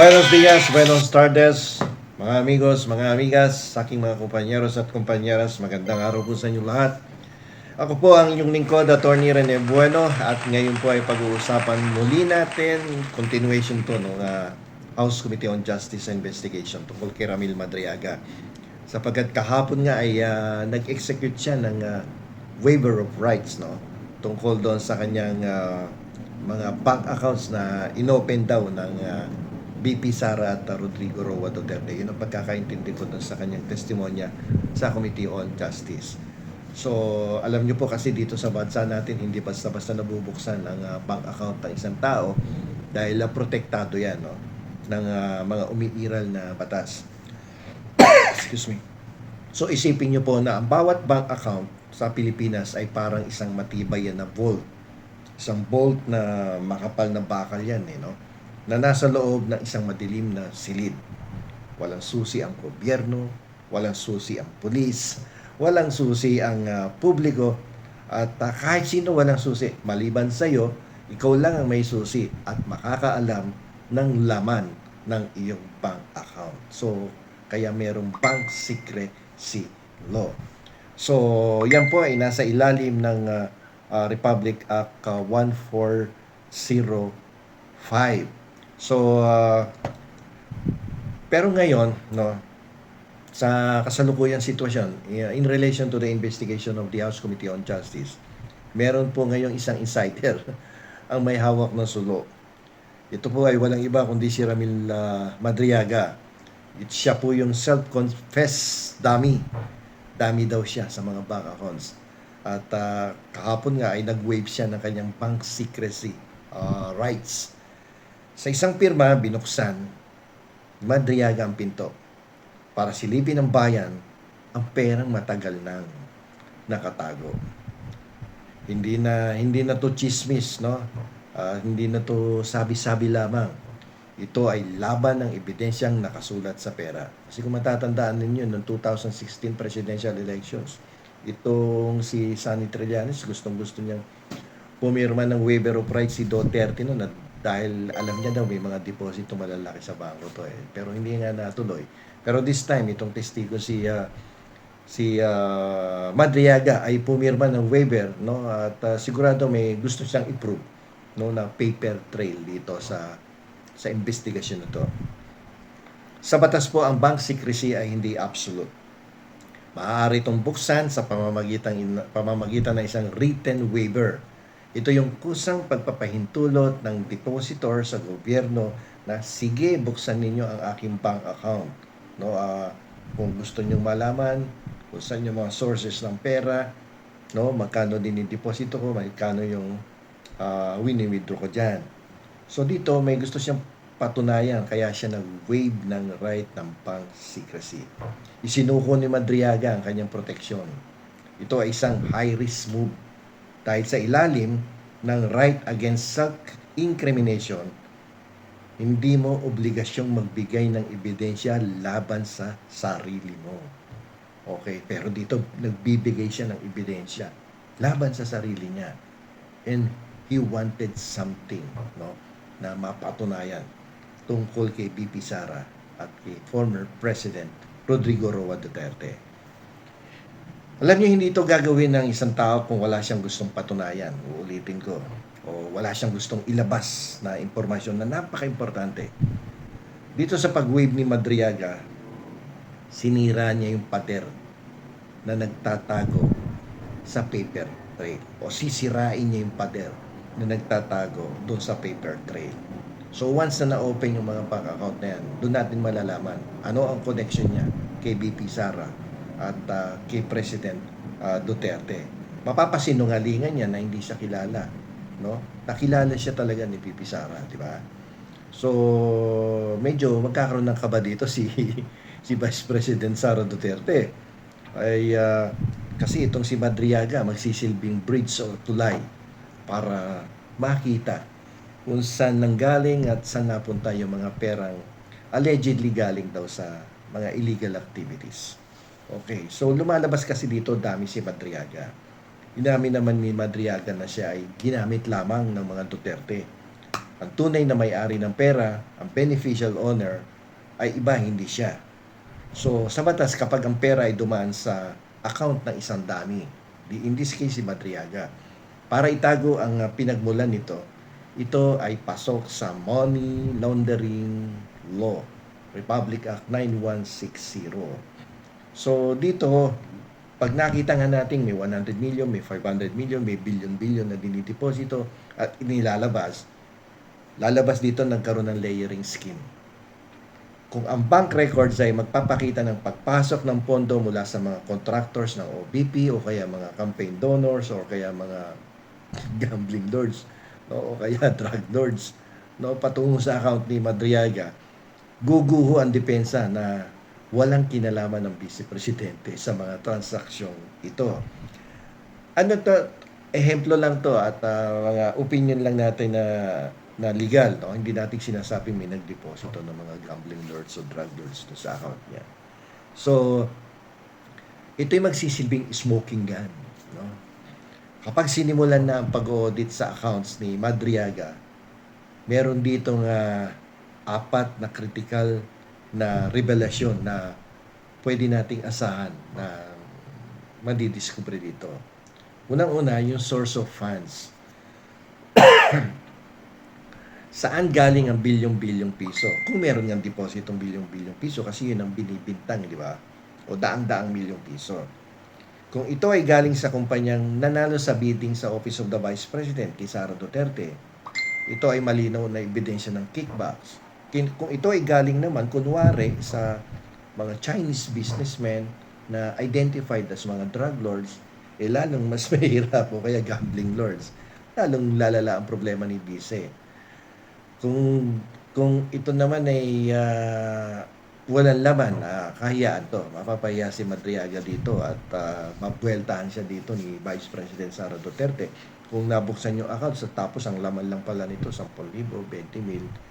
Buenos días, buenos tardes, mga amigos, mga amigas, sa aking mga kumpanyeros at kumpanyeras, magandang araw po sa inyo lahat. Ako po ang inyong lingkod, Atty. Rene Bueno, at ngayon po ay pag-uusapan muli natin, continuation to ng House Committee on Justice and Investigation tungkol kay Ramil Madriaga. Sapagkat kahapon nga ay nag-execute siya ng waiver of rights, no? Tungkol doon sa kanyang mga bank accounts na inopen daw ng BP Sara at Rodrigo Roa Duterte. Yun ang pagkakaintindi ko doon sa kanyang testimonya sa Committee on Justice. So, alam nyo po kasi dito sa bansa natin, hindi basta-basta nabubuksan ang bank account ng isang tao dahil protektado yan, no? Ng mga umiiral na batas. Excuse me. So, isipin nyo po na ang bawat bank account sa Pilipinas ay parang isang matibay yan na vault. Isang vault na makapal na bakal yan, no? Na nasa loob ng isang madilim na silid. Walang susi ang gobyerno, walang susi ang pulis, walang susi ang publiko, at kahit sino walang susi. Maliban sa iyo, ikaw lang ang may susi at makakaalam ng laman ng iyong bank account. So, kaya merong bank secrecy law. So, yan po ay nasa ilalim ng Republic Act 1405. So, pero ngayon, no, sa kasalukuyang sitwasyon, in relation to the investigation of the House Committee on Justice, meron po ngayong isang insider ang may hawak ng sulo. Ito po ay walang iba kundi si Ramil Madriaga. Siya po yung self-confessed dummy. Dummy daw siya sa mga bank accounts. At kahapon nga ay nag-waive siya ng kanyang bank secrecy rights. Sa isang pirma, binuksan, Madriaga ang pinto para silipin ng bayan ang perang matagal nang nakatago. Hindi na to chismis, no? Hindi na to sabi-sabi lamang. Ito ay laban ng ebidensyang nakasulat sa pera. Kasi kung matatandaan ninyo, noong 2016 presidential elections, itong si Sonny Trillanes, gustong-gusto niyang pumirma ng waiver of rights si Duterte no, dahil alam niya daw may mga deposito malalaki sa bangko to pero hindi nga natuloy. Pero this time itong testigo si Madriaga ay pumirma ng waiver, no, at sigurado may gusto siyang i-prove, no, na paper trail dito sa investigasyon na to. Sa batas po, ang bank secrecy ay hindi absolute. Maaari itong buksan sa pamamagitan ng isang written waiver. Ito yung kusang pagpapahintulot ng depositor sa gobyerno na sige, buksan ninyo ang aking bank account. No, kung gusto niyo malaman kung saan yung mga sources ng pera, no, magkano din yung deposito ko, magkano yung wini-withdraw ko dyan. So dito may gusto siyang patunayan, kaya siya nag-waive ng right ng bank secrecy. Isinuko ni Madriaga ang kanyang proteksyon. Ito ay isang high-risk move dahil sa ilalim ng right against self-incrimination, hindi mo obligasyong magbigay ng ebidensya laban sa sarili mo. Okay, pero dito nagbibigay siya ng ebidensya laban sa sarili niya. And he wanted something, no, na mapatunayan tungkol kay BP Sara at kay former President Rodrigo Roa Duterte. Alam niyo, hindi ito gagawin ng isang tao kung wala siyang gustong patunayan. Uulitin ko. O wala siyang gustong ilabas na impormasyon na napaka-importante. Dito sa pag-waive ni Madriaga, sinira niya yung pader na nagtatago sa paper trail. O sisirain niya yung pader na nagtatago doon sa paper trail. So once na na-open yung mga bank account na yan, doon natin malalaman ano ang connection niya kay BP Sara at kay President Duterte. Mapapasinungalingan niya na hindi siya kilala, no? Nakilala siya talaga ni BP Sara, di ba? So, medyo magkakaroon ng kaba dito si Vice President Sara Duterte. Ay kasi itong si Madriaga magsisilbing bridge o tulay para makita kung saan nanggaling at saan napunta yung mga perang allegedly galing daw sa mga illegal activities. Okay, so lumalabas kasi dito dami si Madriaga. Inamin naman ni Madriaga na siya ay ginamit lamang ng mga Duterte Ang tunay na may-ari ng pera, ang beneficial owner, ay iba, hindi siya. So, sa batas, kapag ang pera ay dumaan sa account ng isang dami, in this case, si Madriaga, para itago ang pinagmulan nito, ito ay pasok sa Money Laundering Law, Republic Act 9160. So, dito, pag nakita nga natin may 100 million, may 500 million, may billion-billion na dinideposito at inilalabas, lalabas dito nagkaroon ng layering scheme. Kung ang bank records ay magpapakita ng pagpasok ng pondo mula sa mga contractors ng OBP o kaya mga campaign donors o kaya mga gambling lords, no, o kaya drug lords, no, patungo sa account ni Madriaga, guguho ang depensa na walang kinalaman ng Vice Presidente sa mga transaksyong ito. Ano to? Ehemplo lang to at mga opinion lang natin na legal, no? Hindi natin sinasabing may nagdeposito ng mga gambling lords o drug lords to sa account niya. So, ito'y magsisilbing smoking gun, no? Kapag sinimulan na ang pag-audit sa accounts ni Madriaga, meron ditong 4 na critical na revelasyon na pwede nating asahan na madidiscover dito. Unang-una, yung source of funds. Saan galing ang bilyong-bilyong piso? Kung meron niyang depositong bilyong-bilyong piso, kasi yun ang binibintang, di ba? O daang-daang milyong piso. Kung ito ay galing sa kumpanyang nanalo sa bidding sa Office of the Vice President kay Sara Duterte, ito ay malinaw na ebidensya ng kickbacks. Kung ito ay galing naman, kunwari, sa mga Chinese businessmen na identified as mga drug lords, lalong mas mahirap o kaya gambling lords. Lalong lalala ang problema ni Vice. Kung ito naman ay walang laman, kahiyaan to. Mapapahiya si Madriaga dito at mapuweltahan siya dito ni Vice President Sara Duterte. Kung nabuksan yung account, tapos ang laman lang pala nito 10,000, 20,000.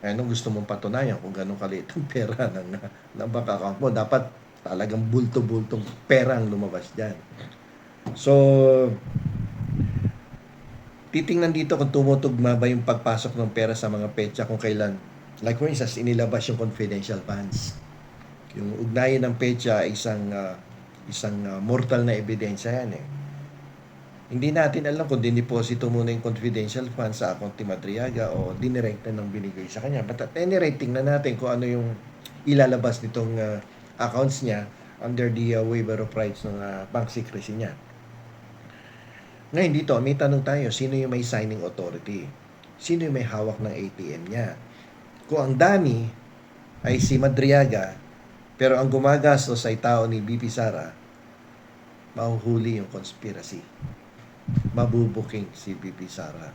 Anong gusto mong patunayan kung gano'ng kaliit ang pera ng bank account mo? Dapat talagang bulto-bultong pera ang lumabas dyan. So, titingnan dito kung tumutugma ba yung pagpasok ng pera sa mga petsa kung kailan. Like for instance, inilabas yung confidential funds. Yung ugnayan ng petsa ay isang mortal na ebidensya yan eh. Hindi natin alam kung diniposito muna yung confidential funds sa account ni Madriaga o dinirekta ng binigay sa kanya. But at any rate, tingnan natin kung ano yung ilalabas nitong accounts niya under the waiver of rights ng bank secrecy niya. Ngayon dito, may tanong tayo, sino yung may signing authority? Sino yung may hawak ng ATM niya? Kung ang dami ay si Madriaga, pero ang gumagastos ay tao ni BP Sara, mahuhuli yung conspiracy. Mabubuking si BP Sara.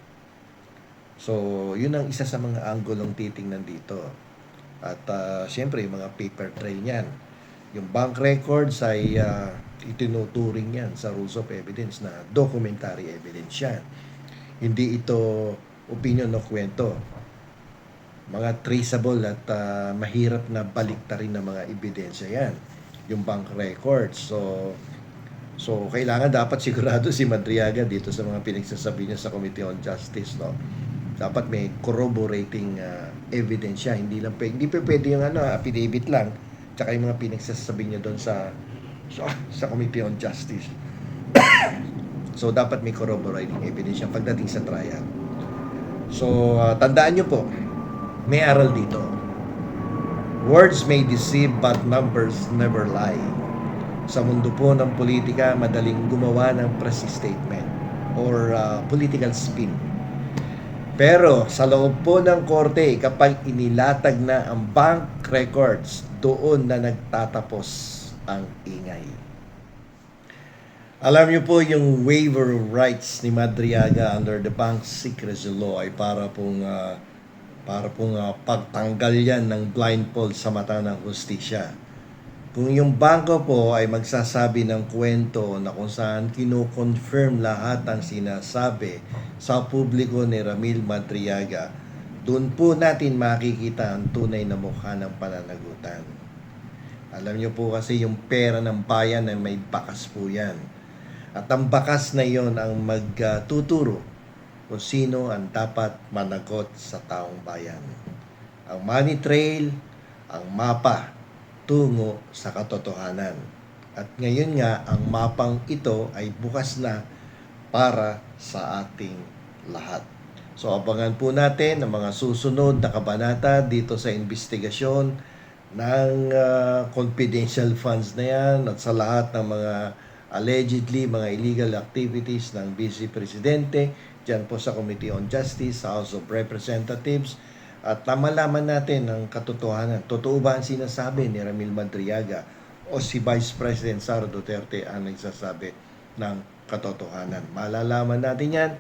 So, yun ang isa sa mga anggulong titingnan dito. At siyempre, yung mga paper trail niyan. Yung bank records ay itinuturing yan sa rules of evidence na documentary evidence yan. Hindi ito opinion o kwento. Mga traceable at mahirap na baliktarin na mga ebidensya yan. Yung bank records. So, kailangan dapat sigurado si Madriaga dito sa mga pinagsasabi niya sa Committee on Justice, no? Dapat may corroborating evidence siya. Hindi pwede yung affidavit lang, tsaka yung mga pinagsasabi niya doon sa Committee on Justice. So, dapat may corroborating evidence siya pagdating sa trial. So, tandaan niyo po, may aral dito. Words may deceive but numbers never lie. Sa mundo po ng politika, madaling gumawa ng press statement or political spin. Pero sa loob po ng korte, kapag inilatag na ang bank records, doon na nagtatapos ang ingay. Alam niyo po, yung waiver of rights ni Madriaga under the Bank Secrecy Law ay para pong pagtanggal yan ng blindfold sa mata ng hustisya. Kung yung bangko po ay magsasabi ng kwento na kung saan kino-confirm lahat ang sinasabi sa publiko ni Ramil Madriaga, doon po natin makikita ang tunay na mukha ng pananagutan. Alam niyo po kasi yung pera ng bayan ay may bakas po yan. At ang bakas na yon ang magtuturo kung sino ang dapat managot sa taong bayan. Ang money trail, ang mapa tungo sa katotohanan. At ngayon nga, ang mapang ito ay bukas na para sa ating lahat. So abangan po natin ang mga susunod na kabanata dito sa investigasyon ng confidential funds na yan at sa lahat ng mga allegedly mga illegal activities ng Vice Presidente dyan po sa Committee on Justice sa House of Representatives at malaman natin ang katotohanan. Totoo ba ang sinasabi ni Ramil Madriaga o si Vice President Sara Duterte ang nagsasabi ng katotohanan? Malalaman natin yan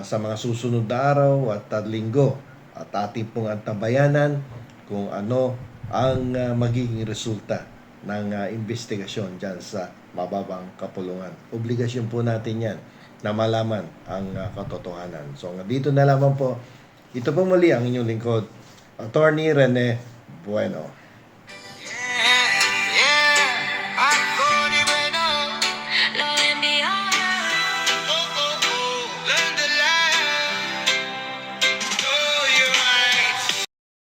sa mga susunod na araw at linggo at ating pong antabayanan kung ano ang magiging resulta ng investigasyon dyan sa mababang kapulungan. Obligasyon po natin yan na malaman ang katotohanan. So dito na lamang po. Ito po muli ang inyong lingkod, Attorney Rene Bueno.